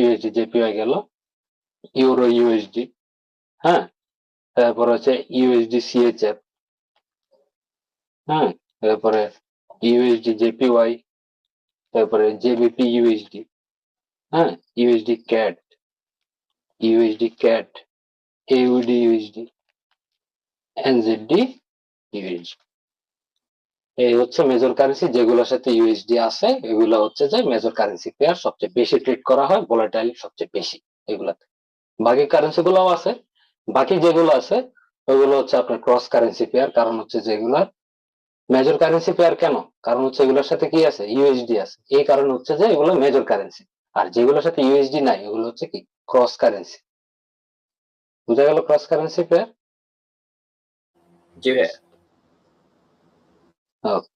USD JPY গেল, euro USD, হ্যাঁ, তারপর হচ্ছে ইউএসডি সিএচএফ, হ্যাঁ, তারপরে ইউএসডি জেপিওয়াই, তারপরে জেবিপি ইউএসডি, হ্যাঁ, USD CAD, USD CAD, AUD USD, NZD USD. এই হচ্ছে মেজর কারেন্সি যেগুলোর সাথে ইউএসডি আছে, এগুলো হচ্ছে যে মেজর কারেন্সি পেয়ার সবচেয়ে বেশি ট্রেড করা হয়, ভোলাটাইল সবচেয়ে বেশি এগুলাতে। বাকি কারেন্সি গুলোও আছে, বাকি যেগুলো আছে ওগুলো হচ্ছে আপনার ক্রস কারেন্সি পেয়ার। কারণ হচ্ছে যেগুলা মেজর কারেন্সি পেয়ার কেন, কারণ হচ্ছে এগুলোর সাথে কি আছে, ইউএসডি আছে, এই কারণে হচ্ছে যে এগুলো মেজর কারেন্সি। আর যেগুলোর সাথে ইউএসডি নাই এগুলো হচ্ছে কি ক্রস কারেন্সি। বুঝা গেল ক্রস কারেন্সি পেয়ার? জি ভাইয়া। ওকে।